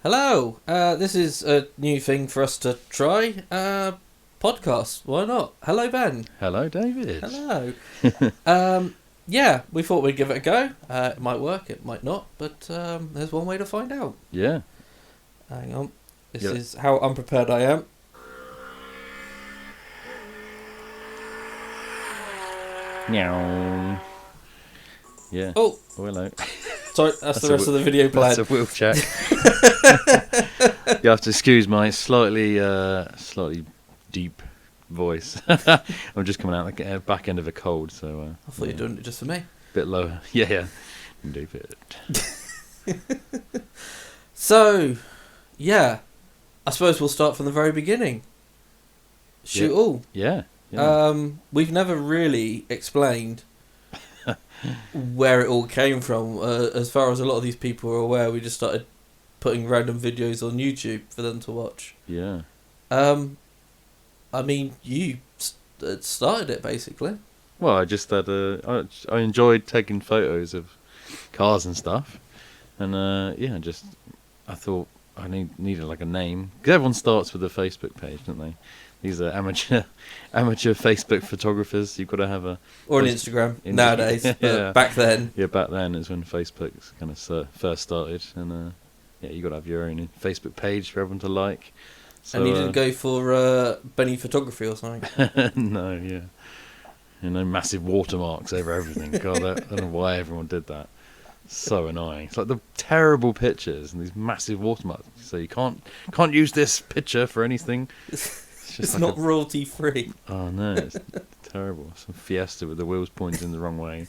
Hello, this is a new thing for us to try. Podcast, why not? Hello, Ben. Hello, David. Hello. Yeah, we thought we'd give it a go. It might work, it might not, but there's one way to find out. Yeah. Hang on. This Yep. is how unprepared I am. Meow. Yeah. Oh, hello. sorry, that's the rest of the video played. That's a wheel check. You have to excuse my slightly deep voice. I'm just coming out the back end of a cold, so. I thought you were doing it just for me. Bit lower. Yeah. David. So, yeah, I suppose we'll start from the very beginning. Shoot all. Yeah. Yeah. We've never really explained where it all came from. As far as a lot of these people are aware, we just started putting random videos on YouTube for them to watch. Yeah. I mean, you started it basically. Well, I just had I enjoyed taking photos of cars and stuff, and I thought I needed like a name, because everyone starts with a Facebook page, don't they? These are amateur Facebook photographers. You've got to have a Or an Instagram nowadays. Yeah. But back then. Yeah, back then is when Facebook kind of first started, and you got to have your own Facebook page for everyone to like. So, And you didn't go for Benny Photography or something? No, yeah. Massive watermarks over everything. God, I don't know why everyone did that. So annoying. It's like the terrible pictures and these massive watermarks. So you can't use this picture for anything. It's like not royalty free. Oh no, it's terrible. Some Fiesta with the wheels pointing the wrong way.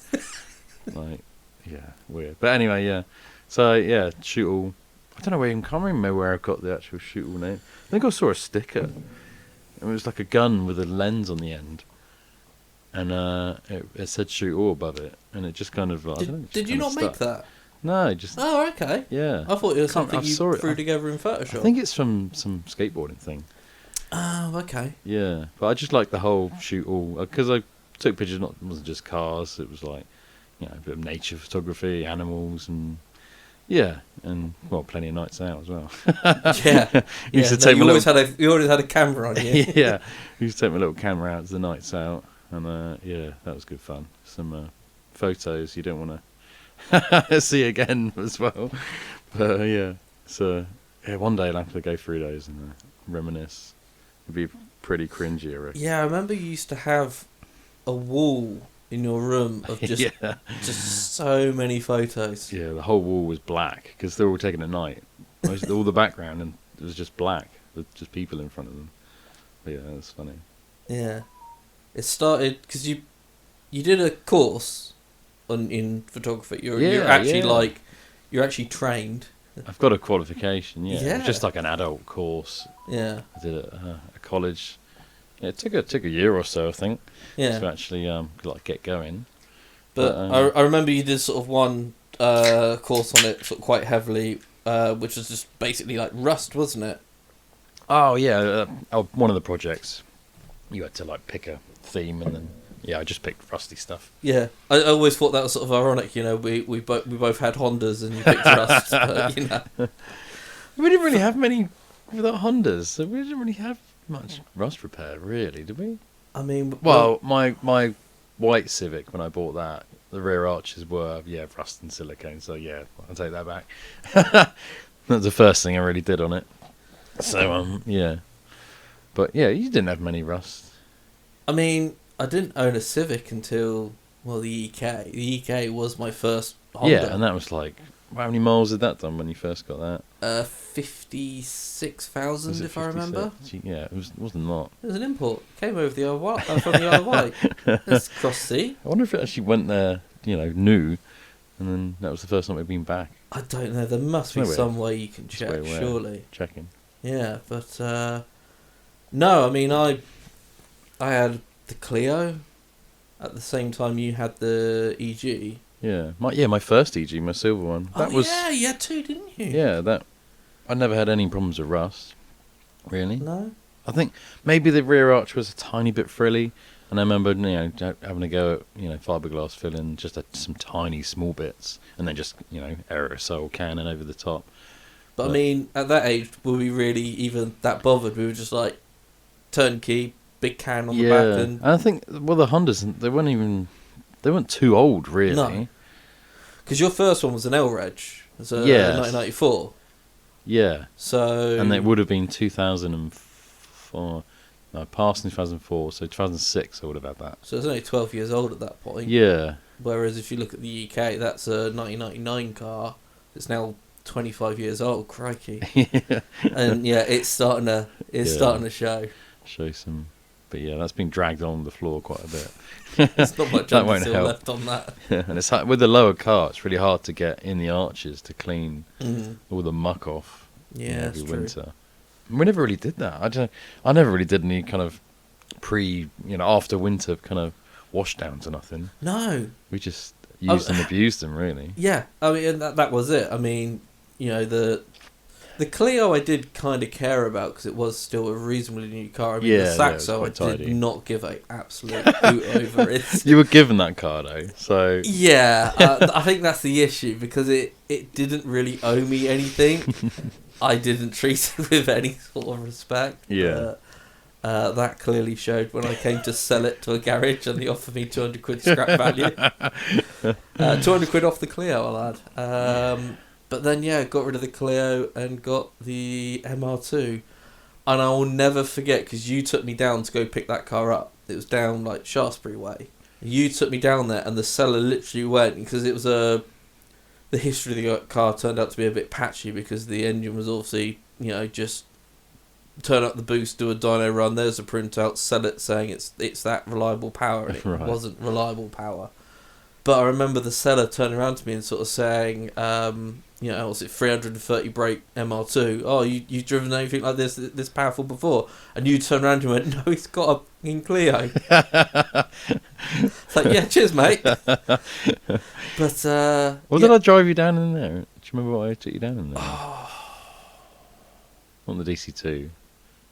Weird. But anyway, yeah. So yeah, shoot all. I don't know where I can't remember where I got the actual shoot all name. I think I saw a sticker. It was like a gun with a lens on the end, and it said shoot all above it, and it just kind of. Did you not make that? No, just. Oh, okay. Yeah. I thought it was something you saw it. threw together in Photoshop. I think it's from some skateboarding thing. Oh, okay. Yeah, but I just like the whole shoot all, because I took pictures. It wasn't just cars. It was like, a bit of nature photography, animals, and plenty of nights out as well. Yeah. You always had a camera on you. Yeah, I used to take my little camera out to the nights out, and that was good fun. Some photos you don't want to see again as well. But so one day I'll have to go through those and reminisce. It'd be pretty cringy, I reckon. Yeah, I remember you used to have a wall in your room of just just so many photos. Yeah, the whole wall was black because they were all taken at night. All the background and it was just black with just people in front of them. But yeah, that's funny. Yeah, it started because you did a course in photography. You're actually trained. I've got a qualification. Yeah, Yeah. It's just like an adult course. Yeah. I did it at a college. Yeah, it took a year or so, I think, Yeah. to actually get going. But I remember you did sort of one course on it sort of quite heavily, which was just basically like Rust, wasn't it? Oh yeah, one of the projects, you had to like pick a theme, and then I just picked Rusty stuff. Yeah, I always thought that was sort of ironic. We both had Hondas and you picked Rust. But, We didn't really have many without Hondas, so we didn't really have much Rust repair, really, did we? I mean, Well, my white Civic, when I bought that, the rear arches were rust and silicone, so I'll take that back. That was the first thing I really did on it. So but you didn't have many rust. I mean, I didn't own a Civic until the EK. The EK was my first Honda. Yeah, and that was like, how many miles did that done when you first got that? 56,000 if I 56? remember. Yeah, it wasn't a lot. It was an import. Came over the Isle from the Isle of Wight. That's cross sea. I wonder if it actually went there, new, and then that was the first time we'd been back. I don't know. There must be some way you can check, surely. Checking. Yeah, but no. I mean, I had the Clio at the same time you had the EG. Yeah, my first EG, my silver one. Yeah, you had two, didn't you? Yeah, I never had any problems with rust. Really? No. I think maybe the rear arch was a tiny bit frilly, and I remember having a go at fiberglass filling just some tiny small bits, and then just aerosol cannon over the top. But I mean, at that age, were we really even that bothered? We were just like, turnkey, big can on the back, and I think the Hondas, they weren't too old really. No. Because your first one was an L-Reg. It was a Yes. 1994. Yeah, So... and it would have been 2004. No, passed in 2004, so 2006 I would have had that. So it's only 12 years old at that point. Yeah. Whereas if you look at the UK, that's a 1999 car. It's now 25 years old. Crikey. And yeah, it's starting to show. Show some, but yeah, that's been dragged on the floor quite a bit. There's not much That won't undersill help. left on that. And it's hard, with the lower car, it's really hard to get in the arches to clean all the muck off. Yeah, that's every true. winter. We never really did that. I never really did any kind of after winter kind of wash downs or nothing. No. We just used and abused them, really. Yeah, I mean, and that was it. I mean, the Clio I did kind of care about because it was still a reasonably new car. I mean, the Saxo I tidy. did not give a absolute hoot over it. You were given that car though, so Yeah, I think that's the issue because it didn't really owe me anything. I didn't treat it with any sort of respect. Yeah. That clearly showed when I came to sell it to a garage and they offered me 200 quid scrap value. 200 quid off the Clio, I'll add. But then, yeah, got rid of the Clio and got the MR2. And I will never forget, because you took me down to go pick that car up. It was down, like, Shaftesbury way. You took me down there and the seller literally went, because it was the history of the car turned out to be a bit patchy because the engine was obviously, just turn up the boost, do a dyno run, there's a printout, sell it saying it's that reliable power, and it Right. wasn't reliable power. But I remember the seller turning around to me and sort of saying, was it 330 brake MR2? Oh, you've driven anything like this powerful before? And you turned around and went, no, he's got a fucking Clio. It's like, yeah, cheers, mate. But, did I drive you down in there? Do you remember what I took you down in there? On the DC2.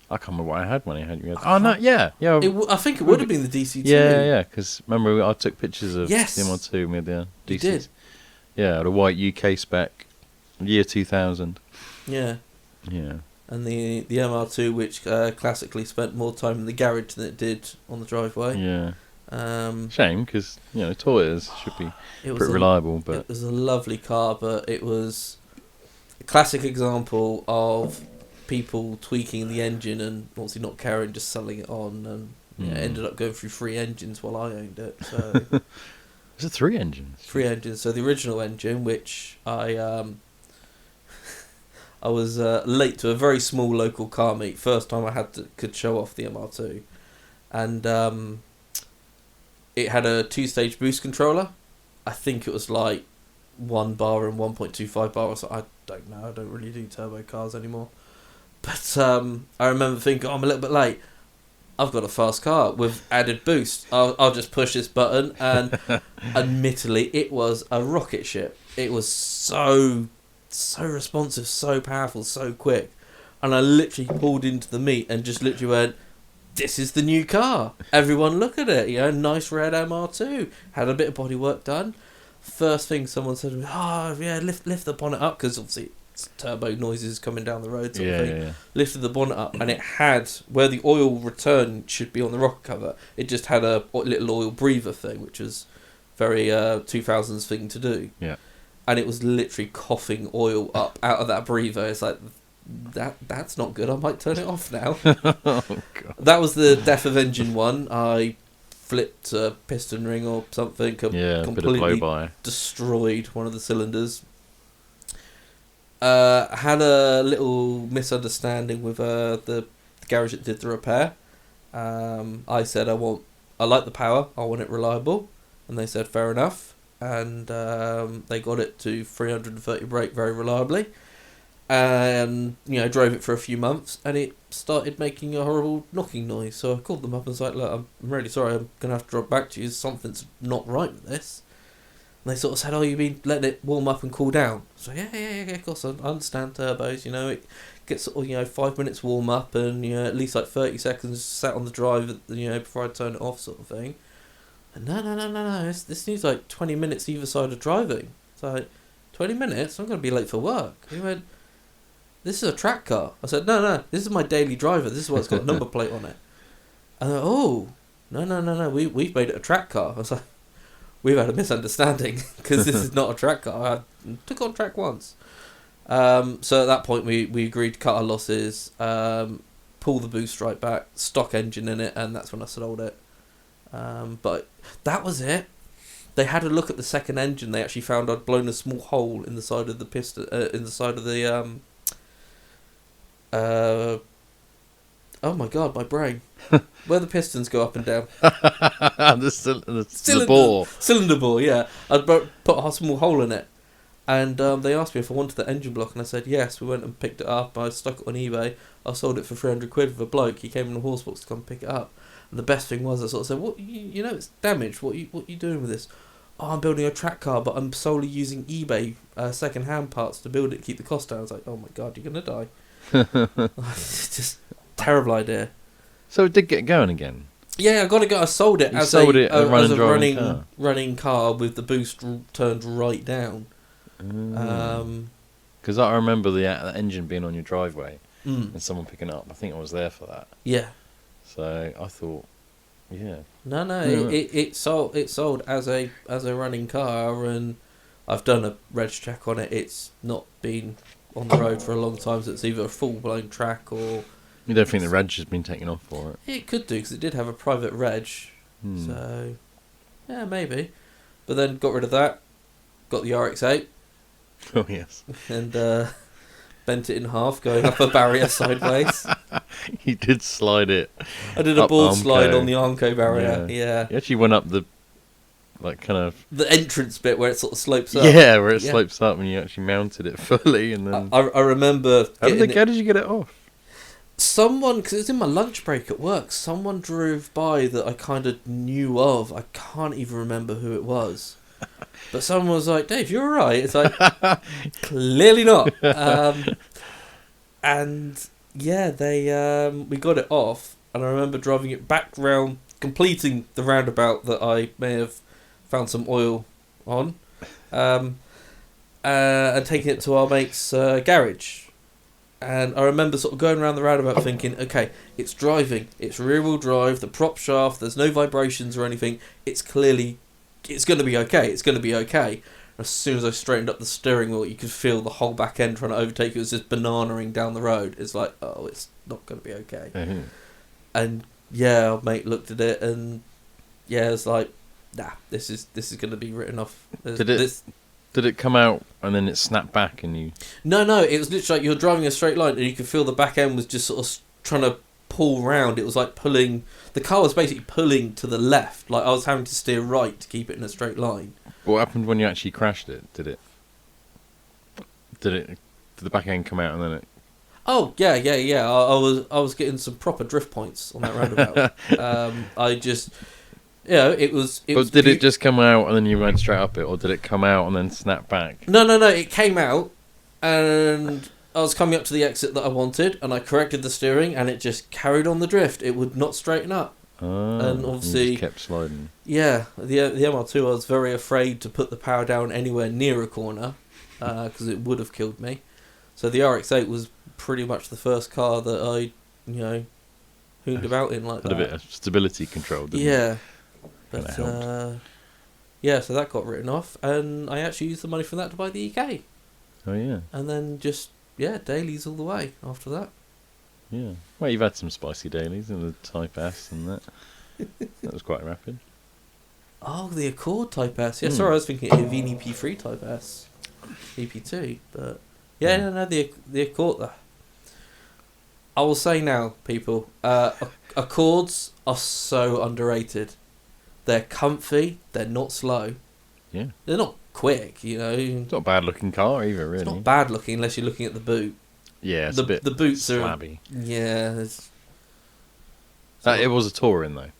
I can't remember what I had when I had you. Oh, no, yeah. I think it would have been the DC2. Yeah, because remember I took pictures of Yes. the MR2 and we had the DC. You did. Yeah, the white UK spec, year 2000. Yeah. Yeah. And the MR2, which classically spent more time in the garage than it did on the driveway. Yeah. Um, Shame, because, Toyotas should be it was pretty reliable, but... It was a lovely car, but it was a classic example of people tweaking the engine and obviously not caring, just selling it on, and ended up going through 3 engines while I owned it. So Was it 3 engines? 3 engines. So the original engine, which I was late to a very small local car meet. First time I could show off the MR2, and it had a 2-stage boost controller. I think it was like 1 bar and 1.25 bar. So I don't know. I don't really do turbo cars anymore. But I remember thinking, I'm a little bit late. I've got a fast car with added boost. I'll just push this button, and admittedly, it was a rocket ship. It was so responsive, so powerful, so quick. And I literally pulled into the meet and just literally went, this is the new car. Everyone look at it. Nice red MR2. Had a bit of bodywork done. First thing someone said to me, lift the bonnet up, because obviously it's turbo noises coming down the road sort of thing. Yeah. Lifted the bonnet up, and it had, where the oil return should be on the rocker cover, it just had a little oil breather thing, which was very 2000s thing to do. Yeah. And it was literally coughing oil up out of that breather. It's like, that's not good. I might turn it off now. Oh, God. That was the death of engine 1. I flipped a piston ring or something. A bit of Completely blow-by. destroyed one of the cylinders. Had a little misunderstanding with the garage that did the repair. I said I like the power, I want it reliable, and they said fair enough. And they got it to 330 brake very reliably, and drove it for a few months, and it started making a horrible knocking noise. So I called them up and was like, look, I'm really sorry, I'm gonna have to drop back to you. Something's not right with this. And they sort of said, oh, you've been letting it warm up and cool down. So yeah, of course, I understand turbos, it gets sort of, 5 minutes warm up and, at least like 30 seconds sat on the drive, before I turn it off sort of thing. And no, this needs like 20 minutes either side of driving. It's like, 20 minutes? I'm going to be late for work. He went, this is a track car. I said, no, this is my daily driver. This is why it's got a number plate on it. And they're, oh, no, we've made it a track car. I was like, we've had a misunderstanding because this is not a track car. I took on track once. So at that point we agreed to cut our losses, pull the boost right back, stock engine in it, and that's when I sold it. But that was it. They had a look at the second engine. They actually found I'd blown a small hole in the side of the piston, in the side of the oh my god, my brain. Where the pistons go up and down. the bore. Cylinder bore, yeah. I'd put a small hole in it. And they asked me if I wanted the engine block, and I said yes. We went and picked it up. I stuck it on eBay. I sold it for 300 quid with a bloke. He came in the horse box to come pick it up. And the best thing was, I sort of said, "What you know, it's damaged. What you doing with this?" "Oh, I'm building a track car, but I'm solely using eBay second-hand parts to build it, to keep the cost down." I was like, "Oh my god, you're gonna die." It's just terrible idea. So it did get going again. Yeah, I got to go. I sold it as a running car with the boost turned right down. Because I remember the engine being on your driveway and someone picking it up. I think I was there for that. Yeah. So I thought, yeah. No. It sold as a running car, and I've done a reg check on it. It's not been on the road for a long time, so it's either a full blown track or. You don't think the reg has been taken off for it? It could do, because it did have a private reg. So, yeah, maybe. But then got rid of that. Got the RX-8. Oh, yes. And bent it in half, going up a barrier sideways. You did slide it. I did a board slide on the Armco barrier. Yeah. You actually went up the, like, kind of the entrance bit where it sort of slopes up. Yeah, where it slopes up, and you actually mounted it fully, and then. I remember. How did you get it off? Someone, because it was in my lunch break at work, someone drove by that I kind of knew of. I can't even remember who it was. But someone was like, "Dave, you're alright?" It's like, clearly not. And yeah, we got it off, and I remember driving it back round, completing the roundabout that I may have found some oil on, and taking it to our mate's garage. And I remember sort of going around the roundabout thinking, okay, it's driving, it's rear-wheel drive, the prop shaft, there's no vibrations or anything, it's going to be okay. As soon as I straightened up the steering wheel, you could feel the whole back end trying to overtake. It was just bananaing down the road. It's like, oh, it's not going to be okay. Mm-hmm. And yeah, our mate looked at it, and yeah, it's like, nah, this is going to be written off. Did it come out and then it snapped back and you... No, it was literally like you were driving a straight line and you could feel the back end was just sort of trying to pull round. It was like pulling... The car was basically pulling to the left. Like I was having to steer right to keep it in a straight line. What happened when you actually crashed it? Did the back end come out and then it... Oh, yeah. I was getting some proper drift points on that roundabout. It was. But did it just come out and then you went straight up it, or did it come out and then snap back? No. It came out, and I was coming up to the exit that I wanted, and I corrected the steering, and it just carried on the drift. It would not straighten up, and obviously you just kept sliding. Yeah, the MR2. I was very afraid to put the power down anywhere near a corner, because it would have killed me. So the RX-8 was pretty much the first car that I, hooned about in like that. Had a bit of stability control, didn't it? Yeah. But so that got written off, and I actually used the money from that to buy the EK. Oh yeah. And then just dailies all the way after that. Yeah. Well, you've had some spicy dailies in the Type S and that. That was quite rapid. Oh, the Accord Type S. Yeah, sorry, I was thinking of an EP3 Type S, EP2, but the Accord. I will say now, people, Accords are so underrated. They're comfy. They're not slow. Yeah. They're not quick, It's not a bad looking car either, really. It's not bad looking unless you're looking at the boot. Yeah, it's a bit the boots slabby. Yeah. It was a Touring though.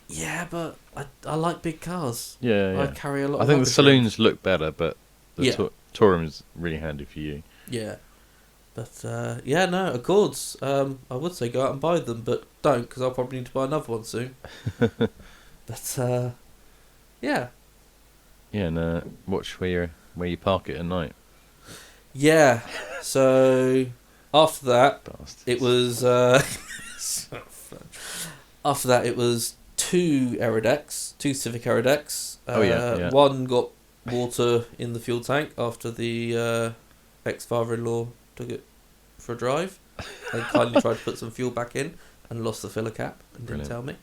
Yeah, but I like big cars. Yeah. I carry a lot. I think the saloons look better, but the Touring is really handy for you. Yeah. But Accords. I would say go out and buy them, but don't, because I'll probably need to buy another one soon. But yeah. Yeah, and watch where you park it at night. Yeah. So After that, Bastards. it was after that it was two Civic Aerodecs. Oh, yeah. One got water in the fuel tank after the ex-father-in-law took it for a drive and kindly tried to put some fuel back in and lost the filler cap and didn't tell me.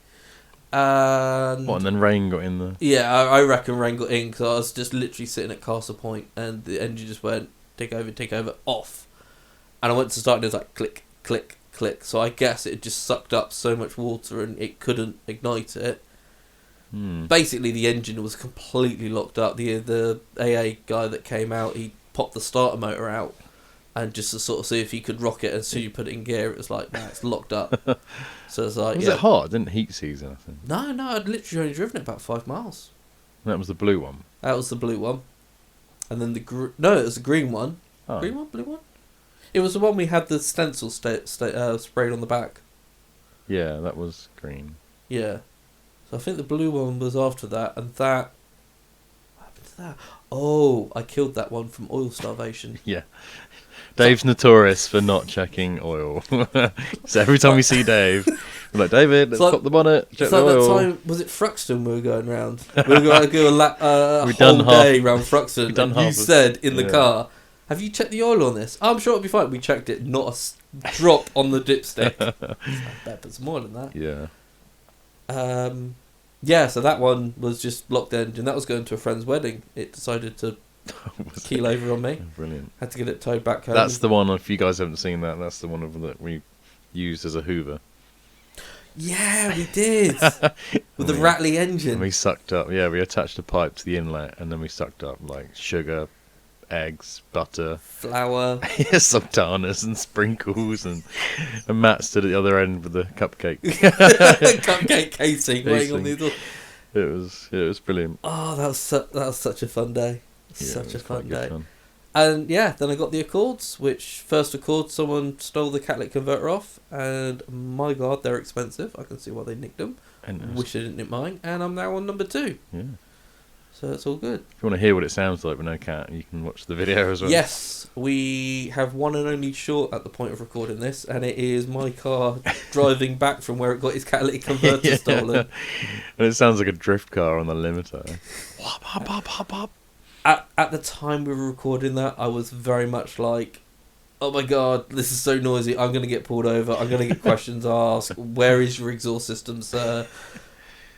And then rain got in there? Yeah, I reckon rain got in because I was just literally sitting at Castle Point and the engine just went take over, off. And I went to start and it was like click, click, click. So I guess it just sucked up so much water and it couldn't ignite it. Basically, the engine was completely locked up. The AA guy that came out, he popped the starter motor out and just to sort of see if he could rock it. And as soon as you put it in gear, it was like, nah, it's locked up. So it's like, was it hot? It didn't heat season, I think. No, I'd literally only driven it about 5 miles. That was the blue one. That was the blue one. And then it was the green one. Oh. Green one, blue one. It was the one we had the stencil sprayed on the back. Yeah, that was green. Yeah. So I think the blue one was after that, and that... What happened to that? Oh, I killed that one from oil starvation. Yeah. Dave's notorious for not checking oil. So every time we see Dave, we're like, David, let's pop the bonnet, check the oil. That time, was it Fruxton we were going round? We were going to go a We've whole done day round Fruxton, and you half said in the car, have you checked the oil on this? I'm sure it'll be fine. We checked it, not a drop on the dipstick. I bet put some oil in that. Yeah. Yeah, so that one was just locked engine. That was going to a friend's wedding. It decided to keel over on me. Oh, brilliant. Had to get it towed back home. That's the one, if you guys haven't seen that, that's the one that we used as a Hoover. Yeah, we did. With the rattly engine. And we sucked up, we attached a pipe to the inlet and then we sucked up like sugar, eggs, butter, flour, sultanas and sprinkles, and Matt stood at the other end with the cupcake. Cupcake casing waiting on the door. It was brilliant. Oh, that was such a fun day. Yeah, Such a fun day. Fun. And yeah, then I got the Accords, which first Accord someone stole the catalytic converter off, and my god, they're expensive. I can see why they nicked them. And Wish they didn't nick mine, and I'm now on number 2. Yeah. So it's all good. If you want to hear what it sounds like with no cat, you can watch the video as well. Yes, we have one and only short at the point of recording this, and it is my car driving back from where it got its catalytic converter stolen. And it sounds like a drift car on the limiter. At the time we were recording that, I was very much like, oh my god, this is so noisy, I'm going to get pulled over, I'm going to get questions asked, where is your exhaust system, sir?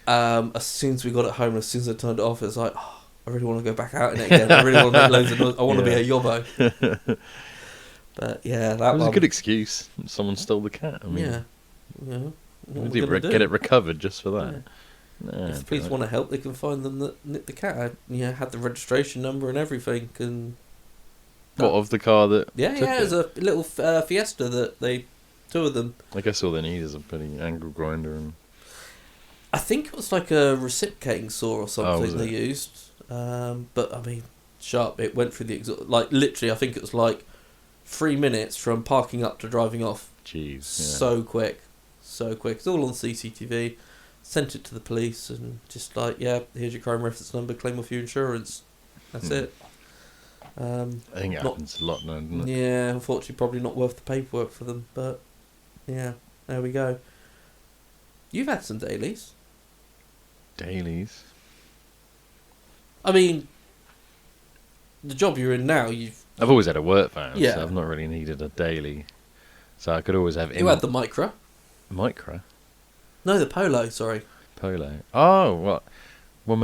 As soon as we got it home, as soon as I turned it off, it was like, oh, I really want to go back out in it again, I really want to make loads of noise, I want to be a yobbo. But yeah, that was one a good excuse. Someone stole the cat. I mean, get it recovered just for that. Yeah. Nah, if police want to help, they can find them that nicked the cat. I had the registration number and everything. And what of the car that? it was a little Fiesta that two of them. I guess all they need is a bloody angle grinder and. I think it was like a reciprocating saw or something they used. But I mean, sharp. It went through the exhaust. Like literally, I think it was like 3 minutes from parking up to driving off. Jeez. Yeah. So quick. It's all on CCTV. Sent it to the police and just like, yeah, here's your crime reference number, claim off your insurance. That's it. I think it happens a lot now, doesn't it? Yeah, unfortunately probably not worth the paperwork for them, but yeah, there we go. You've had some dailies. Dailies? I mean, the job you're in now, I've always had a work van, Yeah. so I've not really needed a daily. So I could always have... You had the Micra. Micra? No, the Polo, sorry. Polo. Oh, what? When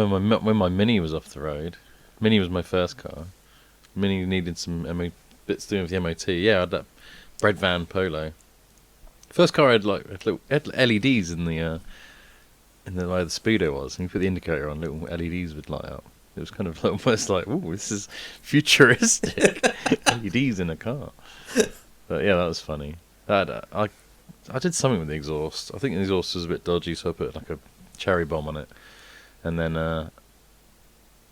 my Mini was off the road, Mini was my first car. Mini needed some bits doing with the MOT. Yeah, I had that bread van Polo. First car had little LEDs in the where the speedo was, and you put the indicator on, little LEDs would light up. It was kind of almost like, ooh, this is futuristic. LEDs in a car. But yeah, that was funny. I did something with the exhaust. I think the exhaust was a bit dodgy, so I put like a cherry bomb on it. And then I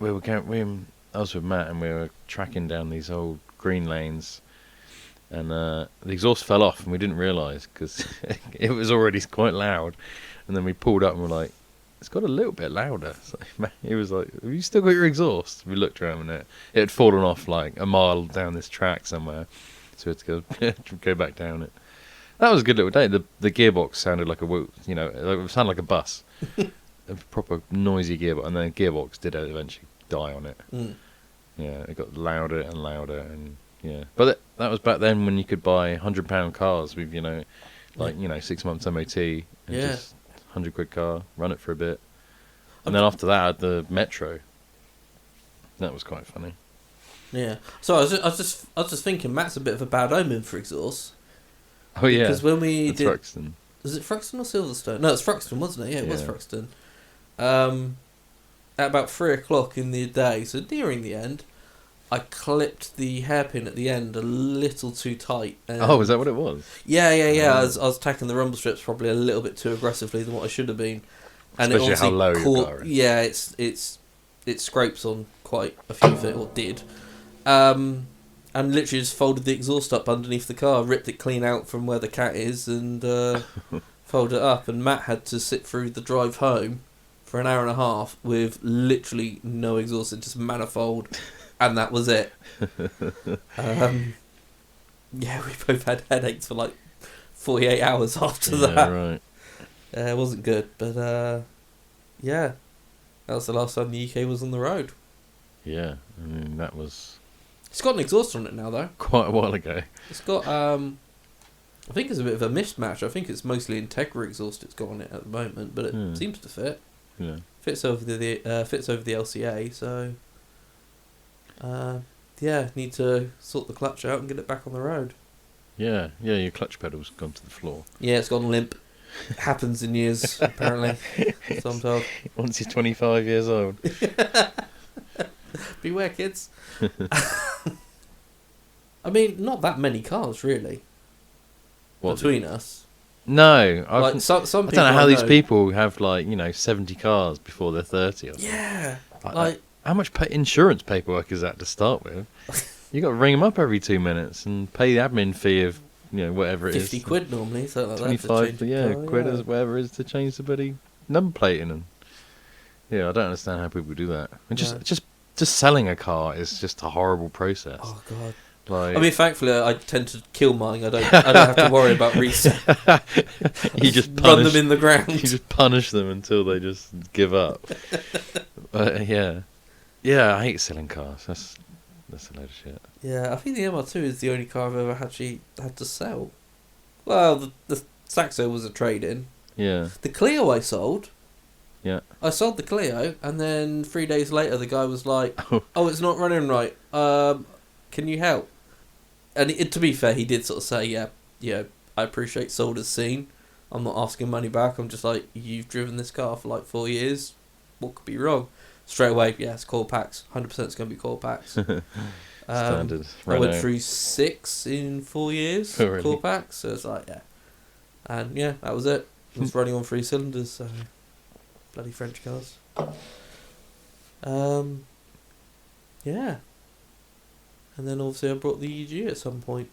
was with Matt, and we were tracking down these old green lanes, and the exhaust fell off, and we didn't realise because it was already quite loud. And then we pulled up, and we're like, it's got a little bit louder. So he was like, have you still got your exhaust? We looked around, and it had fallen off like a mile down this track somewhere. So we had to go back down it. That was a good little day. The gearbox sounded like it sounded like a bus. A proper noisy gearbox, and then the gearbox did eventually die on it. Mm. Yeah, it got louder and louder, and yeah. But that was back then when you could buy £100 cars with 6 months MOT and just £100 car, run it for a bit, and then after that I had the Metro. That was quite funny. Yeah. So I was just thinking, Matt's a bit of a bad omen for exhaust. Oh yeah. Because when we did Thruxton. Was it Thruxton or Silverstone? No, it's Thruxton, wasn't it? Yeah, it was Yeah. Thruxton. At about 3:00 in the day, so nearing the end, I clipped the hairpin at the end a little too tight. Oh, is that what it was? Yeah. I was tacking the rumble strips probably a little bit too aggressively than what I should have been, and Especially it how low obviously your car is. Yeah, it scrapes on quite a few things, or did, and literally just folded the exhaust up underneath the car, ripped it clean out from where the cat is, and folded it up. And Matt had to sit through the drive home for an hour and a half with literally no exhaust, just manifold, and that was it. Yeah, we both had headaches for like 48 hours after that. Yeah, right. It wasn't good, but yeah, that was the last time the UK was on the road. Yeah, I mean that was It's got an exhaust on it now, though. quite a while ago. It's got, I think it's a bit of a mismatch. I think it's mostly Integra exhaust it's got on it at the moment, but it seems to fit. Yeah. Fits over the LCA, so need to sort the clutch out and get it back on the road. Yeah, your clutch pedal's gone to the floor. Yeah, it's gone limp. It happens in years, apparently. So I'm told. Once you're 25 years old. Beware, kids. I mean, not that many cars, really, between us. No, Like, some I people don't know how these people have 70 cars before they're 30 or something. Yeah, Like, how much insurance paperwork is that to start with? You got to ring them up every 2 minutes and pay the admin fee of whatever it is. 50 quid normally, something like 25, that. quid or whatever it is to change the bloody number plating. And yeah, I don't understand how people do that. And just selling a car is just a horrible process. Oh god. Like, I mean, thankfully, I tend to kill mine. I don't have to worry about resale. you just run them in the ground. You just punish them until they just give up. Yeah, I hate selling cars. That's a load of shit. Yeah, I think the MR2 is the only car I've ever actually had to sell. Well, the Saxo was a trade-in. Yeah. The Clio I sold. Yeah. I sold the Clio, and then 3 days later, the guy was like, "Oh, it's not running right. Can you help?" And to be fair, he did sort of say, "Yeah, I appreciate sold as seen. I'm not asking money back. I'm just like, you've driven this car for like 4 years. What could be wrong?" Straight away, yeah, it's core packs. 100% it's going to be core packs. Standard. I went through 6 in 4 years, really? core packs, so it's like, yeah. And yeah, that was it. It was running on 3 cylinders, so bloody French cars. Yeah. And then obviously I brought the EG at some point.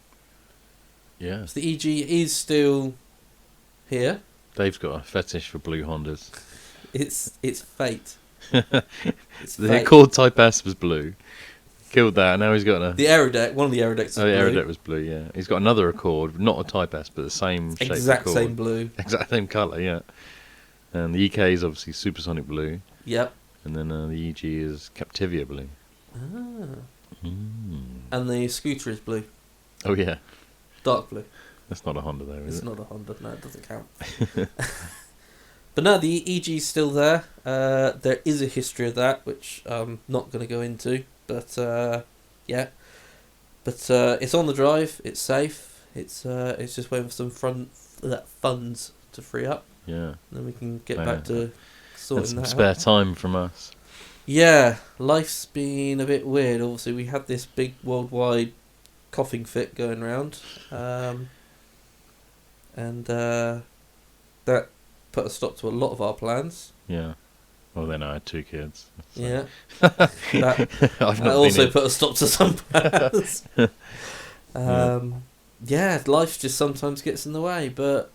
Yeah. So the EG is still here. Dave's got a fetish for blue Hondas. It's fate. It's The fate. Accord Type S was blue. Killed that, and now he's got The Aerodeck, one of the Aerodecks is the blue. Aerodeck was blue, yeah. He's got another Accord, not a Type S, but the same shape Exact Accord. same blue. Exact same colour, yeah. And the EK is obviously supersonic blue. Yep. And then the EG is Captivia blue. Ah. Mm. And the scooter is blue. Oh, yeah. Dark blue. That's not a Honda, though, is It's it? not a Honda, no, it doesn't count. But no, the EG's still there. There is a history of that, which I'm not going to go into. But yeah. But it's on the drive. It's safe. It's just waiting for some funds to free up. Yeah. And then we can get back to sorting And some that spare out. time from us. Yeah, life's been a bit weird. Obviously, we had this big worldwide coughing fit going around. And that put a stop to a lot of our plans. Yeah. Well, then I had 2 kids. So. Yeah. That also put a stop to some plans. Yeah, life just sometimes gets in the way, but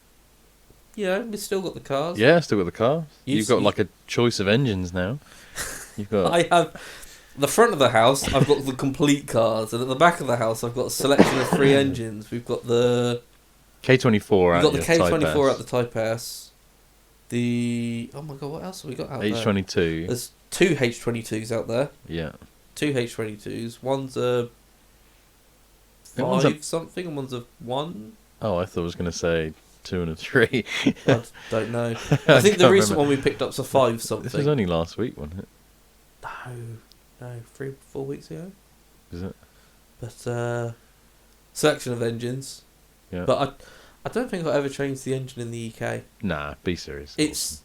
we've still got the cars. Yeah, still got the car. You've got like a choice of engines now. You've got. the front of the house, I've got the complete cars, and at the back of the house, I've got a selection of 3 engines. We've got the K24 we've out got the your Type K24 S. at the Type S. The oh my god, what else have we got out there? H22. There's 2 H22s out there. Yeah. 2 H22s. One's a think one's 5 something, and one's a 1. Oh, I thought I was going to say 2 and a 3. I don't know. I think the can't recent remember. one we picked up's a 5 something. This was only last week, wasn't it? No, 3-4 weeks ago. Is it? But selection of engines. Yeah. But I don't think I'll ever change the engine in the EK. Nah, B series. It's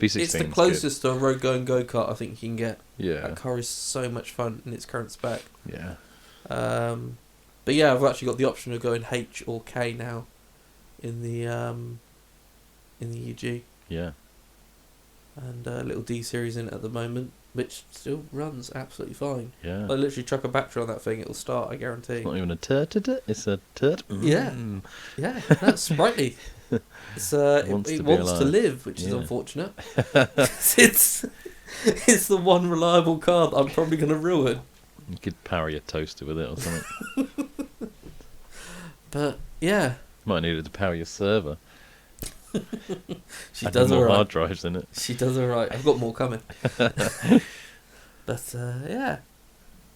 B16 it's the closest to a road going go kart I think you can get. Yeah. That car is so much fun in its current spec. Yeah. But yeah, I've actually got the option of going H or K now in the UG, Yeah. and a little D series in it at the moment, which still runs absolutely fine. Yeah. I literally chuck a battery on that thing, it'll start, I guarantee. It's not even a turt, it's a turt. Yeah. Mm. Yeah, no, it's sprightly. It's it wants be to alive. live, which is Yeah. unfortunate. it's the one reliable car that I'm probably going to ruin. You could power your toaster with it or something. But yeah, Might need it to power your server. she Add does more alright. hard drives in it. She does alright. I've got more coming. But yeah,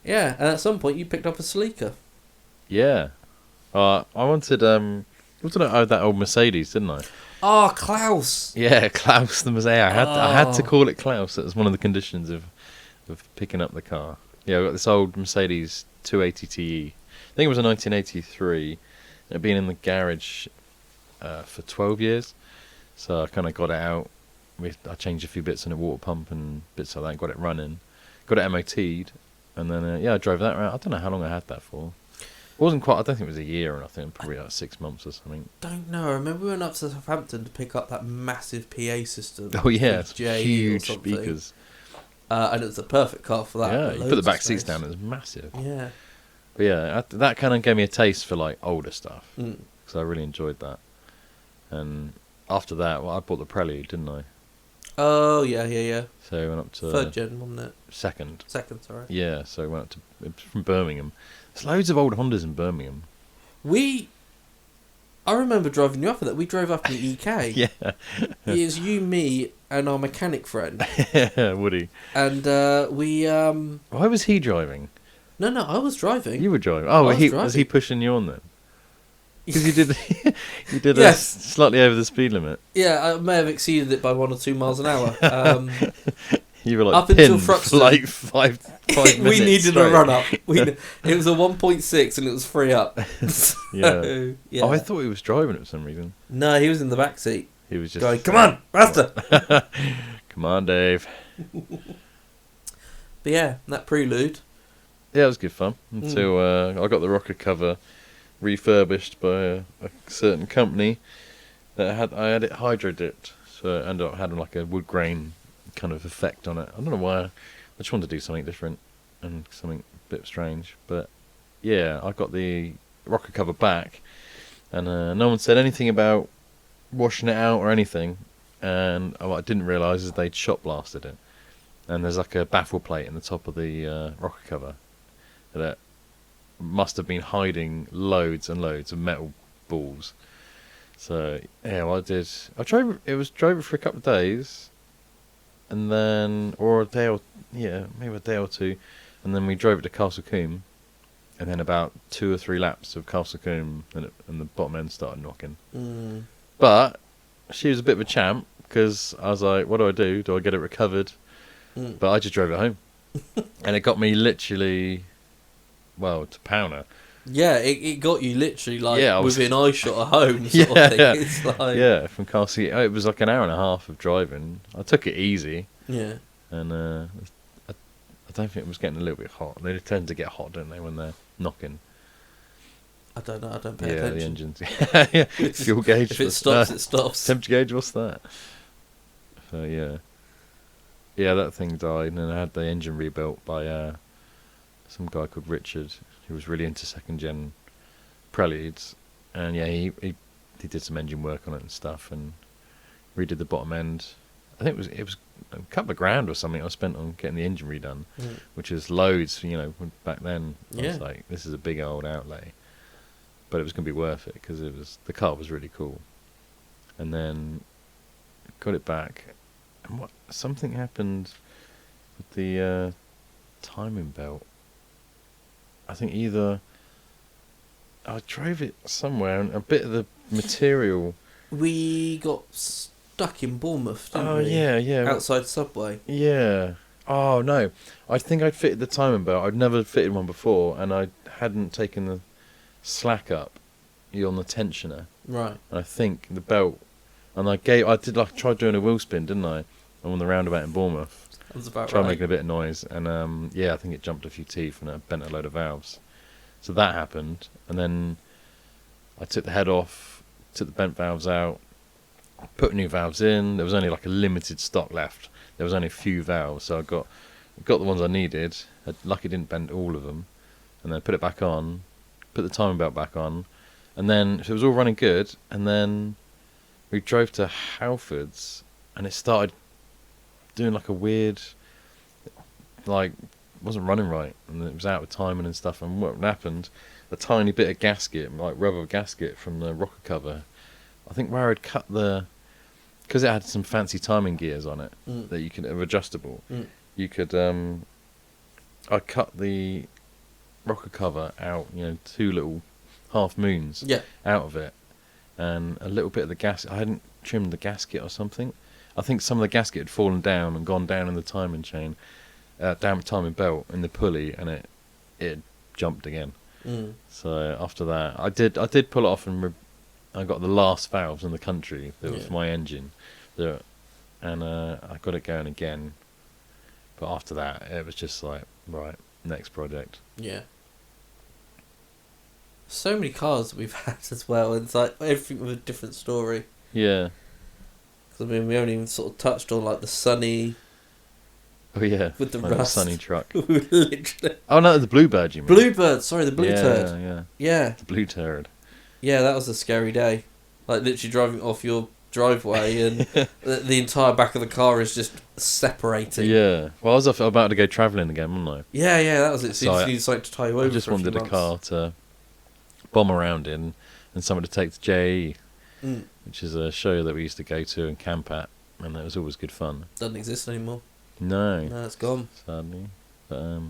and at some point you picked up a Sleeker. Yeah. I wanted that old Mercedes, didn't I? Oh, Klaus. Yeah, Klaus the Mercedes. I had to Oh. call it Klaus. That was one of the conditions of picking up the car. Yeah, I got this old Mercedes 280 TE. I think it was a 1983. It had been in the garage for 12 years. So I kind of got it out. I changed a few bits in a water pump and bits like that. Got it running. Got it MOT'd. And then, I drove that around. I don't know how long I had that for. It wasn't quite, I don't think it was a year or nothing. Probably like 6 months or something. Don't know. I remember we went up to Southampton to pick up that massive PA system. Oh, yeah. with Jay or Huge something. speakers. And it was the perfect car for that. Yeah, you Loads put the of back seats space. down. It was massive. Yeah. But yeah, that kind of gave me a taste for like older stuff. Mm. Because I really enjoyed that. And after that, I bought the Prelude, didn't I? Oh, yeah. So I went up to 3rd gen, wasn't it? second. 2nd, sorry. Yeah, so I went up to it was from Birmingham. There's loads of old Hondas in Birmingham. I remember driving you up in that. We drove up in the EK. Yeah, It was you, me, and our mechanic friend. Woody. And we... Why was he driving? No, I was driving. You were driving. Oh, I was was driving. he pushing you on then? Because you did Yes. slightly over the speed limit. Yeah, I may have exceeded it by 1 or 2 miles an hour. You were like Up until pinned for Thruxton. like five minutes. We needed straight. a run up. It was a 1.6 and it was 3 up. Yeah. So, yeah. Oh, I thought he was driving it for some reason. No, he was in the back seat. He was just Going, come on, faster. Come on, Dave. But yeah, that Prelude. Yeah, it was good fun until I got the rocker cover refurbished by a certain company that I had it hydro dipped, so it ended up having like a wood grain kind of effect on it. I don't know why. I just wanted to do something different and something a bit strange. But yeah, I got the rocker cover back, and no one said anything about washing it out or anything. And what I didn't realise is they'd shot blasted it, and there's like a baffle plate in the top of the rocker cover that must have been hiding loads and loads of metal balls. So yeah, what I did, drove it for a couple of days, and then maybe a day or two, and then we drove it to Castle Combe, and then about 2 or 3 laps of Castle Combe, and the bottom end started knocking. Mm. But she was a bit of a champ because I was like, what do? Do I get it recovered? Mm. But I just drove it home, and it got me literally, to Powner. Yeah, it got you literally like Yeah, I was- within eyeshot of home sort of thing. Yeah. It's like, Yeah, from Castle. It was like an hour and a half of driving. I took it easy, yeah. and I don't think it was getting a little bit hot. They tend to get hot, don't they, when they're knocking? I don't know. I don't pay Yeah, the attention. engines. Yeah, fuel gauge. If it what's stops, that? it stops. Temperature gauge. What's that? So yeah, that thing died, and I had the engine rebuilt by some guy called Richard, who was really into second gen Preludes, and yeah, he did some engine work on it and stuff, and redid the bottom end, I think it was a couple of grand or something I spent on getting the engine redone, Mm. which is loads. Back then I Yeah. was like, this is a big old outlay, but it was going to be worth it because the car was really cool. And then got it back, and something happened with the timing belt. I think either I drove it somewhere and a bit of the material. We got stuck in Bournemouth, didn't we? Yeah. Outside Subway. Yeah. Oh no, I think I'd fitted the timing belt. I'd never fitted one before, and I hadn't taken the slack up on the tensioner. Right. And I think the belt, and I tried doing a wheel spin, didn't I? On the roundabout in Bournemouth. That's about Tried right. making a bit of noise, and I think it jumped a few teeth and it bent a load of valves. So that happened, and then I took the head off, took the bent valves out, put new valves in. There was only like a limited stock left. There was only a few valves, so I got the ones I needed. I lucky didn't bend all of them, and then put it back on, put the timing belt back on, and then it was all running good. And then we drove to Halfords, and it started doing like a weird, like, wasn't running right, and it was out of timing and stuff. And what happened, a tiny bit of gasket, like rubber gasket from the rocker cover, I think where I'd cut because it had some fancy timing gears on it that you could adjustable. You could I cut the rocker cover out, 2 little half moons out of it, and a little bit of the gasket. I hadn't trimmed the gasket or something. I think some of the gasket had fallen down and gone down in the timing chain, down the timing belt in the pulley, and it jumped again. So after that, I did pull it off, and I got the last valves in the country that was my engine, and I got it going again. But after that, it was just like, right, next project. Yeah. So many cars we've had as well. It's like everything with a different story. Yeah. Because I mean, we haven't even sort of touched on like the Sunny. Oh yeah. With the my little rust. Sunny truck. Literally. Oh no, the Bluebird you mean? Bluebird. Sorry, the blue yeah, turd. Yeah. Yeah. The blue turd. Yeah, that was a scary day. Like literally driving off your driveway and the entire back of the car is just separating. Yeah. Well, I was about to go travelling again, wasn't I? Yeah, that was it. So So you just need something to tie you over. I just wanted a car to bomb around in, and someone to take to JE, which is a show that we used to go to and camp at, and that was always good fun. Doesn't exist anymore. No, it's gone. Sadly. But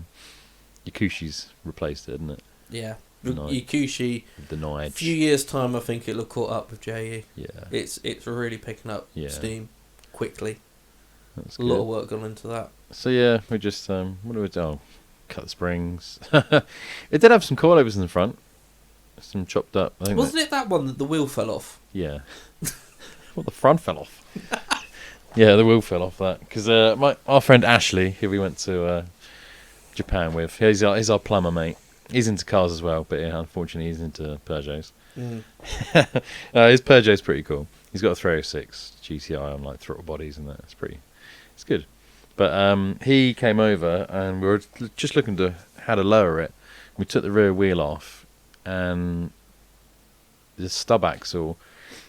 Yakushi's replaced it, isn't it? Yeah. Nice. Yakushi, The Nige. a few years' time, I think it'll have caught up with JE. Yeah. It's really picking up steam quickly. That's a lot of work gone into that. So yeah, we just what do we do? Oh, cut the springs. It did have some coilovers in the front, some chopped up. I think Wasn't it that one that the wheel fell off? Yeah. Well, the front fell off. Yeah, the wheel fell off that because our friend Ashley, who we went to Japan with, he's our plumber mate. He's into cars as well, but unfortunately he's into Peugeots. His Peugeot's pretty cool. He's got a 306 GTI on like throttle bodies and that. It's good. But he came over and we were just looking to how to lower it. We took the rear wheel off, and the stub axle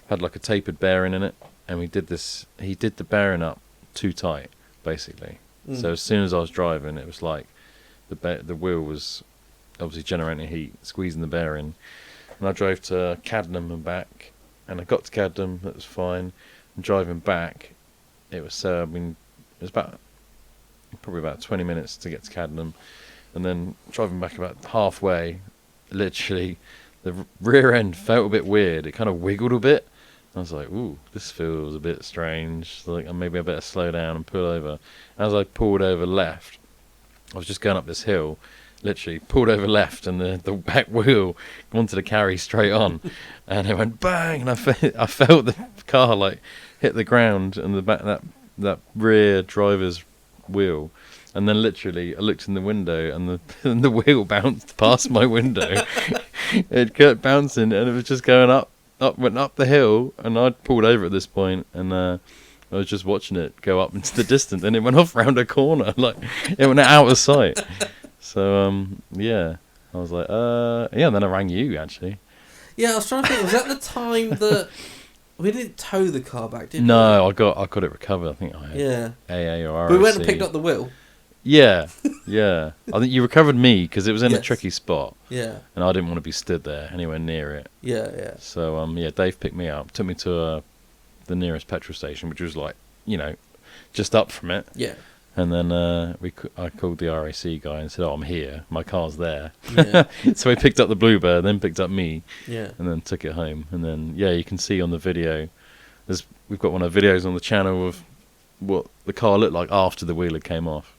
had like a tapered bearing in it, and we did this. He did the bearing up too tight, basically. So as soon as I was driving, it was like the wheel was obviously generating heat, squeezing the bearing. And I drove to Cadnam and back, and I got to Cadnam, that was fine. And driving back, it was it was probably about 20 minutes to get to Cadnam, and then driving back about halfway, literally the rear end felt a bit weird. It kind of wiggled a bit. I was like, ooh, this feels a bit strange. Like maybe I better slow down and pull over. As I pulled over left, I was just going up this hill, literally pulled over left, and the back wheel wanted to carry straight on, and it went bang, and I felt the car like hit the ground, and the back that rear driver's wheel, and then literally I looked in the window, and the wheel bounced past my window. It kept bouncing, and it was just going went up the hill, and I'd pulled over at this point, and I was just watching it go up into the distance, and it went off round a corner, like it went out of sight. So yeah, I was like, and then I rang you actually. Yeah, I was trying to think. Was that the time that We didn't tow the car back, did we? No, I got it recovered. I think I had Yeah. AA or ROC. But we went and picked up the wheel. Yeah, yeah. I think you recovered me because it was in a Yes. tricky spot, Yeah. and I didn't want to be stood there anywhere near it. Yeah, yeah. So yeah, Dave picked me up, took me to the nearest petrol station, which was like, just up from it. Yeah. And then I called the RAC guy and said, "Oh, I'm here. My car's there." Yeah. So he picked up the Bluebird, then picked up me, Yeah. and then took it home. And then you can see on the video, we've got one of the videos on the channel of what the car looked like after the wheeler came off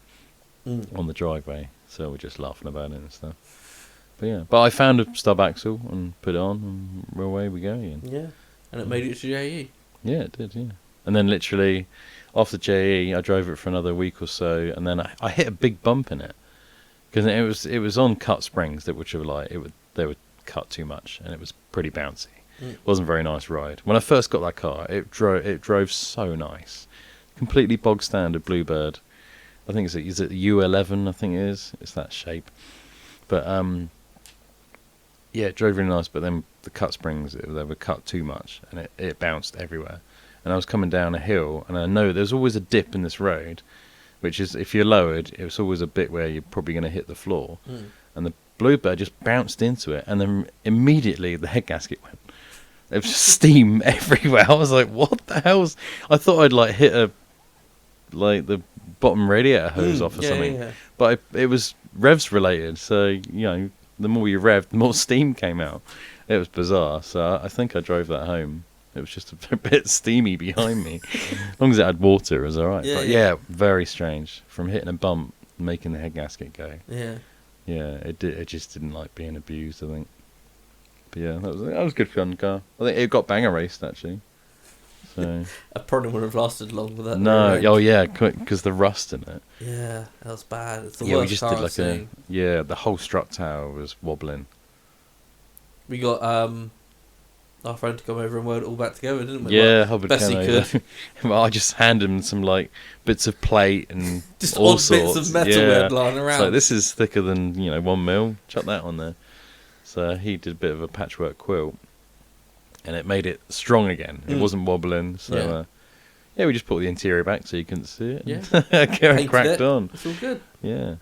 on the driveway. So we're just laughing about it and stuff. But I found a stub axle and put it on, and away we go again. Yeah. And it made it to JE. Yeah, it did. Yeah. And then literally after JE, I drove it for another week or so, and then I hit a big bump in it because it was on cut springs they would cut too much, and it was pretty bouncy. It wasn't a very nice ride. When I first got that car, it drove so nice, completely bog standard Bluebird. I think is it the U11? I think it is. It's that shape, but it drove really nice. But then the cut springs they were cut too much, and it bounced everywhere. And I was coming down a hill, and I know there's always a dip in this road, which is, if you're lowered, it's always a bit where you're probably going to hit the floor. And the Bluebird just bounced into it, and then immediately the head gasket went. There was just steam everywhere. I was like, what the hell's... I thought I'd hit the bottom radiator hose off or something. Yeah. But it was revs related, so, the more you revved, the more steam came out. It was bizarre, so I think I drove that home. It was just a bit steamy behind me. As long as it had water, it was all right. But very strange. From hitting a bump, making the head gasket go. Yeah. Yeah, it just didn't like being abused, I think. But yeah, that was a good fun car. I think it got banger raced, actually. So I probably wouldn't have lasted long with that. No, because the rust in it. Yeah, that was bad. It's the worst we just car did I've seen. the whole strut tower was wobbling. We got our friend to come over and weld it all back together, didn't we? Yeah, Hubbard best he came could. over. I just handed him some bits of plate and just all odd sorts. bits of metal we had lying around. So this is thicker than 1 mil. Chuck that on there. So he did a bit of a patchwork quilt, and it made it strong again. It wasn't wobbling. So we just put the interior back so you couldn't see it. Yeah, cracked on. It's all good. Yeah.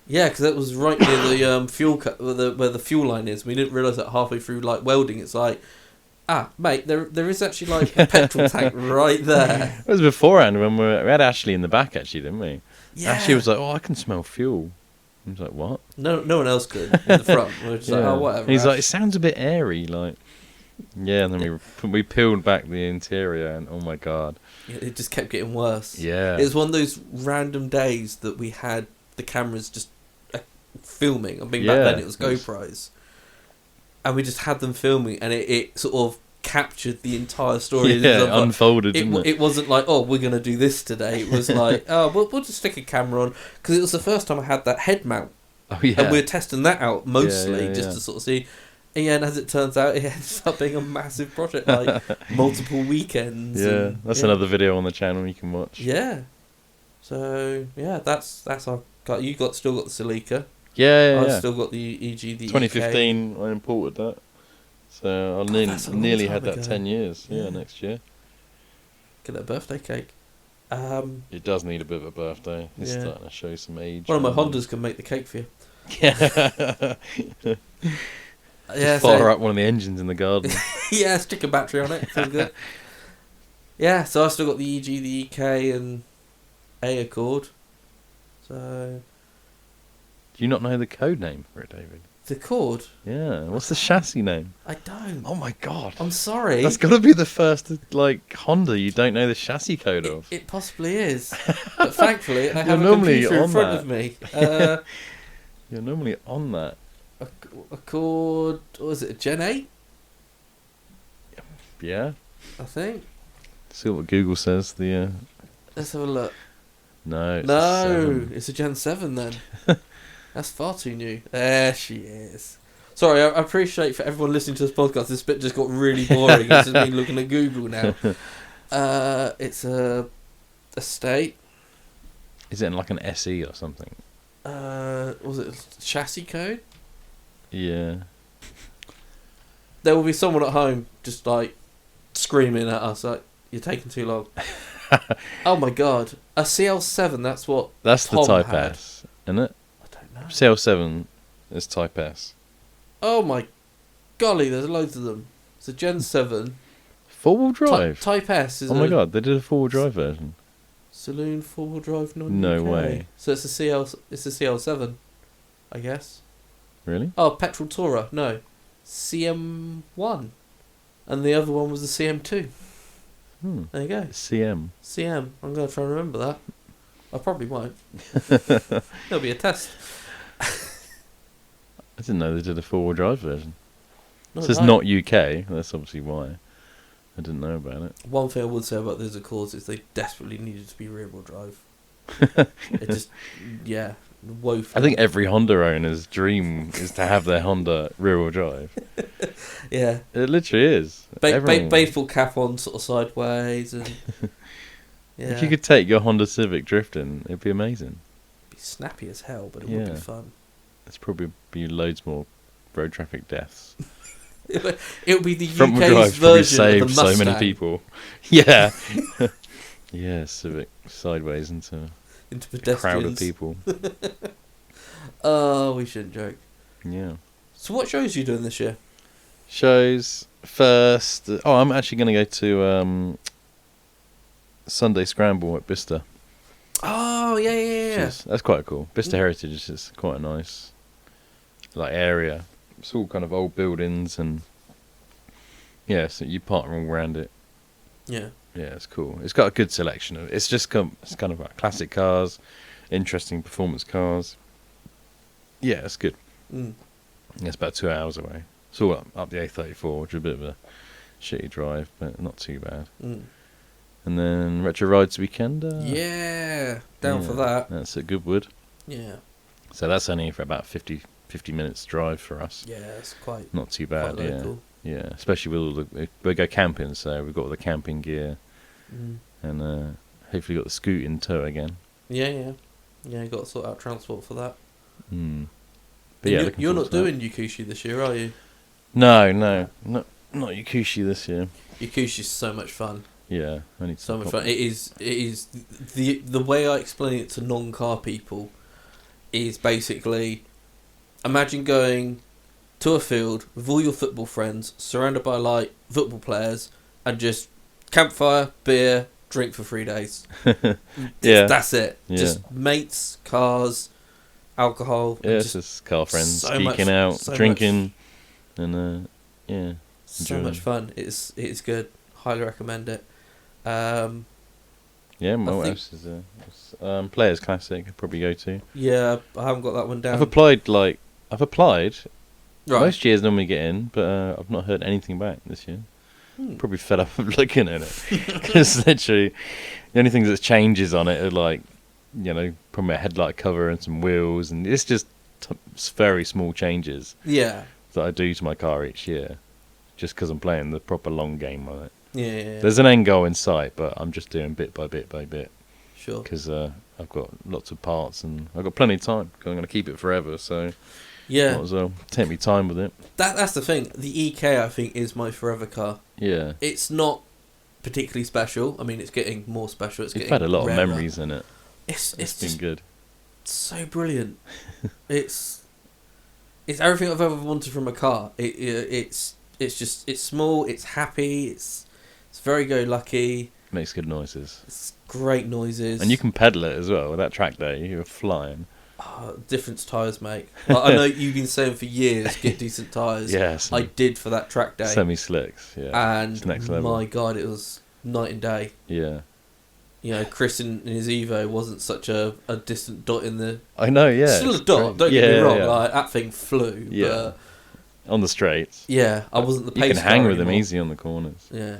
Yeah, because that was right near the fuel where the fuel line is. We didn't realise that halfway through welding, it's like, mate, there is actually a petrol tank right there. It was beforehand when we had Ashley in the back, actually, didn't we? Yeah. Ashley was like, "Oh, I can smell fuel." I was like, "What?" No one else could in the front. We were just like, "Oh, whatever." And he's Ash. like, "It sounds a bit airy." Yeah, and then we peeled back the interior, and oh my god, it just kept getting worse. Yeah, it was one of those random days that we had the cameras just filming. I mean, back then it was GoPros, and we just had them filming, and it sort of captured the entire story. Yeah, unfolded. It wasn't like, oh, we're going to do this today. It was like, oh, we'll just stick a camera on, because it was the first time I had that head mount. Oh yeah, and we were testing that out mostly just to sort of see. And as it turns out, it ends up being a massive project, multiple weekends. Yeah, that's another video on the channel you can watch. Yeah. So that's our car. You still got the Celica. Yeah. I've still got the EG, the 2015. I imported that, so I nearly had that ago. 10 years. Yeah, next year. Get a birthday cake. It does need a bit of a birthday. It's starting to show some age. One of my Hondas can make the cake for you. Yeah. Fire up one of the engines in the garden. Yeah, stick a battery on it. Feels good. Yeah, so I've still got the EG, the EK, and A Accord. So. Do you not know the code name for it, David? The Accord? Yeah. What's the chassis name? I don't. Oh my god. I'm sorry. That's got to be the first Honda you don't know the chassis code of. It possibly is. But thankfully, I have a normally computer in on front that. of me. You're normally on that. Accord, what was it, a Gen 8? Yeah. I think. See what Google says. Let's have a look. No. It's a Gen 7 then. That's far too new. There she is. Sorry, I appreciate for everyone listening to this podcast, this bit just got really boring. It's just me looking at Google now. It's a Estate. Is it in an SE or something? Was it chassis code? Yeah. There will be someone at home just screaming at us like, "You're taking too long." Oh my god, a CL7. That's what. That's the Tom Type had. S, isn't it? I don't know. CL7 is Type S. Oh my golly, there's loads of them. It's a Gen 7. 4-wheel drive. Type S is Oh my god, they did a 4-wheel drive version. Saloon 4-wheel drive non-UK. No way. So it's a CL7, I guess. Really? Oh, Petrol Tourer. No. CM1. And the other one was the CM2. There you go. CM. CM. I'm going to try and remember that. I probably won't. There'll be a test. I didn't know they did a 4-wheel drive version. No, It says no. not UK. That's obviously why. I didn't know about it. One thing I would say about those Accords is they desperately needed to be rear-wheel drive. It just, yeah, woeful. I think every Honda owner's dream is to have their Honda rear-wheel drive. Yeah. It literally is. Everyone- Baseball cap on sort of sideways and... Yeah. If you could take your Honda Civic drifting, it'd be amazing. Be snappy as hell, but it would Yeah. be fun. There's probably be loads more road traffic deaths. It would be the Front-wheel UK's drive probably version of the saved Mustang. so many people. Yeah. Yeah, Civic sideways into Into a crowd of pedestrians. people. Oh, we shouldn't joke. Yeah. So what shows are you doing this year? Shows first. Oh, I'm actually going to go to Sunday Scramble at Bicester. Oh, yeah. That's quite cool. Bicester Mm. Heritage is quite a nice area. It's all kind of old buildings and yeah, so you park all around it. Yeah. Yeah, it's cool. It's got a good selection of. It's just it's kind of like classic cars, interesting performance cars. Yeah, it's good. Mm. It's about 2 hours away. It's all up the A34, which is a bit of a shitty drive, but not too bad. Mm. And then Retro Rides Weekend. Yeah. Down yeah, for that. That's at Goodwood. Yeah. So that's only for about 50 minutes drive for us. Yeah, it's quite Not too bad, quite yeah. local. Yeah, especially with all we go camping, so we've got all the camping gear Mm. and hopefully got the scoot in tow again. Yeah. Yeah, you got to sort out transport for that. Mm. And But yeah, you're looking not forward to doing Yukushi this year, are you? that. No, not Yukushi this year. Yukushi's so much fun. Yeah, I need So to much fun. It is the way I explain it to non-car people is basically imagine going to a field with all your football friends, surrounded by like football players, and just campfire, beer, drink for 3 days. Yeah. That's it. Yeah. Just mates, cars, alcohol. and Yeah, it's just car friends so much- geeking out, so drinking, and yeah. so enjoying. much fun. It is good. Highly recommend it. Yeah, what think- else is there? Players Classic, I'd probably go to. Yeah, I haven't got that one down. I've applied. Right. Most years normally get in, but I've not heard anything back this year. Hmm. Probably fed up of looking at it. Because literally, the only things that changes on it are like, probably a headlight cover and some wheels, and it's just very small changes Yeah. that I do to my car each year, just because I'm playing the proper long game on it. Yeah. There's an end goal in sight, but I'm just doing bit by bit by bit Sure. because I've got lots of parts and I've got plenty of time. 'Cause I'm going to keep it forever, so Yeah. might as well take me time with it. That's the thing. The EK, I think, is my forever car. Yeah, It's not particularly special. I mean, it's getting more special. It's you've getting had a lot rarer. of memories in it. It's It's just been good. so brilliant. it's everything I've ever wanted from a car. It's small. It's happy. It's very go-lucky. Makes good noises, It's great noises. and you can pedal it as well. With that track day, you're flying. different tyres, mate. I know you've been saying for years, get decent tyres. Yes, I did for that track day. semi slicks. Yeah, And it's next level. my God, it was night and day. Yeah, Chris in his Evo wasn't such a distant dot in the... I know. Yeah, Still a it's dot, great. don't get me Yeah, wrong. yeah. Like, that thing flew. Yeah. But On the straights, yeah, I wasn't the pace you can hang car with them anymore. easy on the corners. Yeah.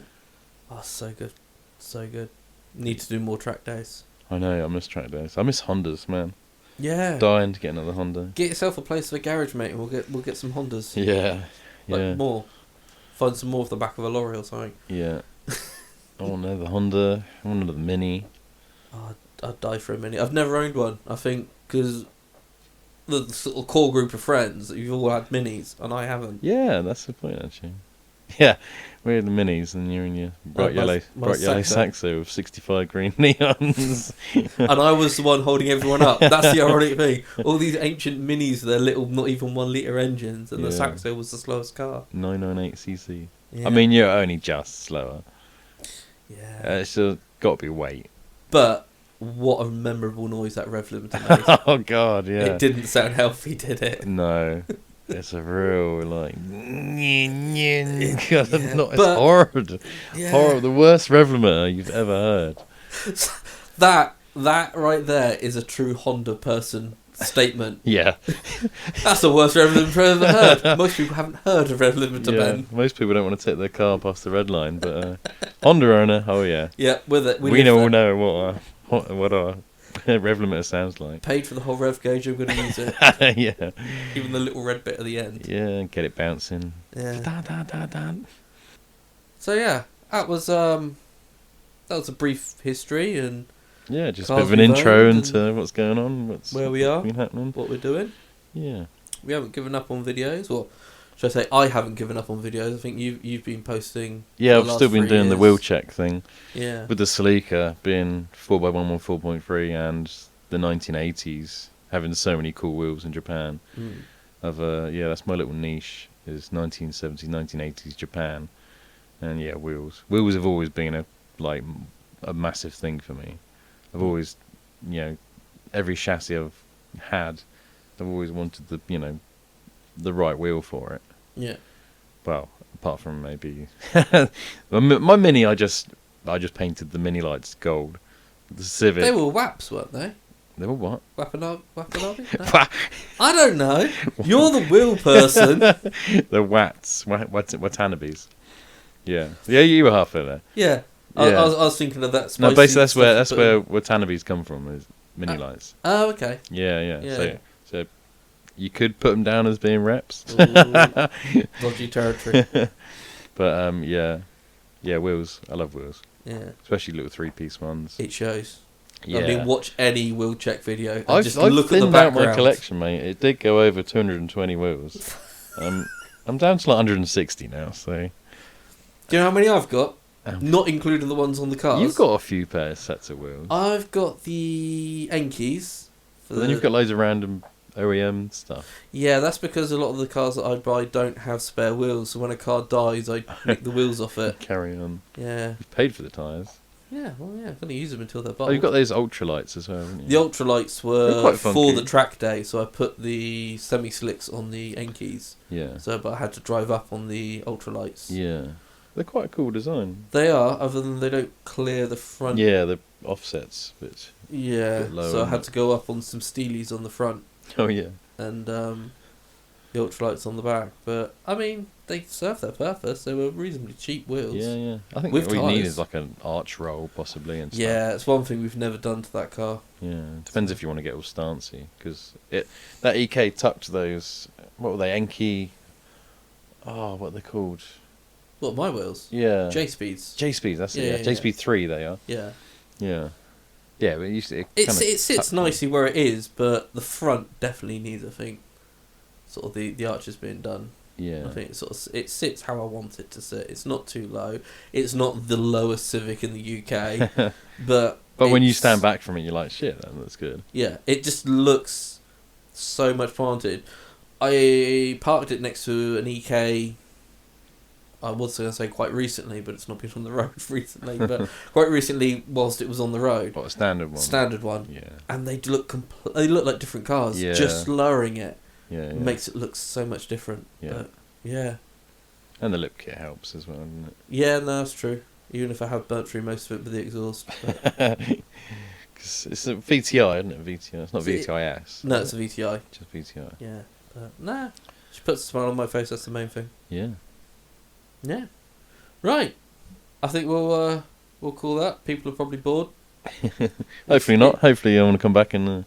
Oh, so good. So good. Need to do more track days. I know. I miss track days. I miss Hondas, man. Yeah. Dying to get another Honda. Get yourself a place for a garage, mate, and we'll get some Hondas. Yeah, Like, yeah, more. Find some more off the back of a lorry or something. yeah. I want another Honda. I want another Mini. Oh, I'd die for a Mini. I've never owned one, I think, because the sort of core group of friends, you've all had Minis, and I haven't. Yeah, that's the point actually. Yeah, we're the minis, and you're in your bright my yellow Saxo with 65 green neons. And I was the one holding everyone up. That's the ironic thing. All these ancient minis, they're little, not even 1 litre engines, and the Yeah. Saxo was the slowest car. 998cc. Yeah. I mean, you're only just slower. Yeah. It's just got to be weight. But what a memorable noise that rev limiter made. Oh God, yeah. It didn't sound healthy, did it? No, it's a real like. God, Yeah, it's but- horrid. Yeah. Horrible. The worst rev limiter you've ever heard. That right there is a true Honda person statement. Yeah. That's the worst rev limiter I've ever heard. Most people haven't heard of rev limiter, Yeah. Ben. Most people don't want to take their car past the red line, but Honda owner, oh yeah. Yeah, with it. We live all there. know what our rev limiter sounds like. Paid for the whole rev gauge, I'm going to use it. Yeah. Even the little red bit at the end. Yeah, get it bouncing. Yeah. Da, da, da, da. So yeah, that was a brief history and Yeah, just a Cars bit of an we've intro owned into what's going on, what's where we are, been happening. what we're doing. Yeah. We haven't given up on videos, or should I say, I haven't given up on videos. I think you've been posting. Yeah, the I've last still been 3 doing the years. wheel check thing. Yeah. With the Celica being 4x1 4.3 and the 1980s having so many cool wheels in Japan. Mm. Yeah, that's my little niche, is 1970s, 1980s Japan. And yeah, wheels. Wheels have always been a massive thing for me. I've always, every chassis I've had, I've always wanted the right wheel for it. Yeah. Well, apart from maybe my Mini, I just painted the Mini lights gold. The Civic. They were WAPs, weren't they? They were what? Wappanabe? No. I don't know. You're the wheel person. The Watanabes. Yeah, you were halfway there. Yeah. Yeah. I was thinking of that. No, Spicy basically that's stuff, where but- Watanabes come from, is Mini lights. Oh, okay. Yeah. Yeah. So you could put them down as being reps. Ooh, dodgy territory. But yeah, wheels. I love wheels, Yeah. especially little 3-piece ones. It shows. Yeah. I mean, watch any wheel check video and I've just look at the thinned out background. my collection, mate. It did go over 220 wheels. I'm down to like 160 now. So Do you know how many I've got? Um, Not including the ones on the cars. you've got a few sets of wheels. I've got the Enkis. But then you've got loads of random OEM stuff. Yeah, that's because a lot of the cars that I buy don't have spare wheels. So when a car dies, I nick the wheels off it. Carry on. Yeah. You've paid for the tyres. Yeah, well, yeah, I'm going to use them until they're Oh, bottled. you've got those ultralights as well, haven't The you? ultralights They're were quite for funky. the track day, so I put the semi-slicks on the Enkis. Yeah. So, but I had to drive up on the ultralights. Yeah. They're quite a cool design. They are, other than they don't clear the front. Yeah, the offsets. But Yeah, Bit low, so I isn't had it? to go up on some Steelies on the front oh yeah. and the ultralights on the back. But, I mean, they served their purpose. They were reasonably cheap wheels. Yeah. I think With what you need tyres. is like an arch roll possibly and stuff. Yeah, it's one thing we've never done to that car. Yeah. Depends if you want to get all stancy, because that EK tucked those. What were they? Enki. Oh, what are they called? What, my wheels? Yeah. J-Speeds. J-Speeds. That's it. Yeah, Yeah. yeah, J-Speed 3. They are. Yeah. Yeah. Yeah, but it It kinda sits tucked them. nicely where it is, but the front definitely needs, I think, sort of the arches being done. Yeah. I think it sits how I want it to sit. It's not too low. It's not the lowest Civic in the UK, but But when you it's- stand back from it, you're like, shit, that looks good. yeah, it just looks so much planted. I parked it next to an EK. I was going to say quite recently, but it's not been on the road recently. But quite recently, whilst it was on the road, What, a standard one? standard one, Yeah. and they look like different cars. Yeah. Just lowering it Yeah. makes it look so much different. Yeah. But yeah, And the lip kit helps as well, doesn't yeah, no, that's true. Even if I have burnt through most of it with the exhaust. But it? Because it's a VTI, isn't it? VTI. It's not Is it- VTIS. no, it's a VTI. Just VTI. Yeah, but nah, she puts a smile on my face. That's the main thing. Yeah. Yeah, right. I think we'll call that. People are probably bored. Hopefully not. Hopefully you want to come back and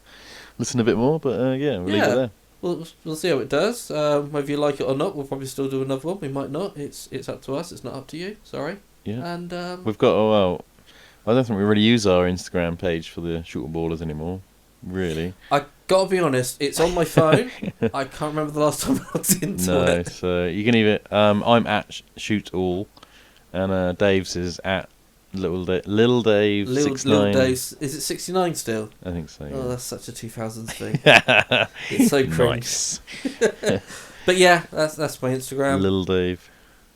listen a bit more. But yeah, we'll leave Yeah. it there. We'll see how it does. Whether you like it or not, we'll probably still do another one. We might not. It's up to us. It's not up to you. Sorry. Yeah. And We've got, I don't think we really use our Instagram page for the shooter ballers anymore. Really. Gotta be honest, it's on my phone. I can't remember the last time I logged into No, it. so you can either. I'm at shoot all, and Dave's is at little Dave Little 69. Dave's, is it 69 still? I think so. Oh, Yeah. that's such a 2000s thing. It's so cringe. Nice. But yeah, that's my Instagram. Little Dave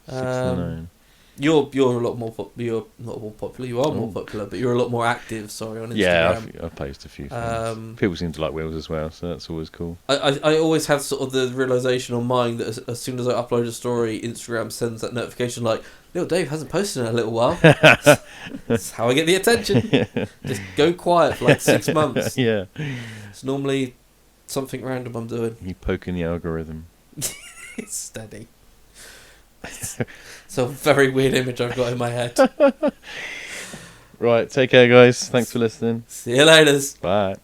69. You're a lot more you're not more popular. You are more popular, but you're a lot more active. Sorry, on Instagram. Yeah, I've posted a few things. People seem to like Wheels as well, so that's always cool. I always have sort of the realization on mine that as soon as I upload a story, Instagram sends that notification like, Little Dave hasn't posted in a little while. That's how I get the attention. Just go quiet for like 6 months. Yeah. It's normally something random I'm doing. You poking the algorithm. It's steady. It's a very weird image I've got in my head. Right, take care, guys. Thanks for listening. See you later. Bye.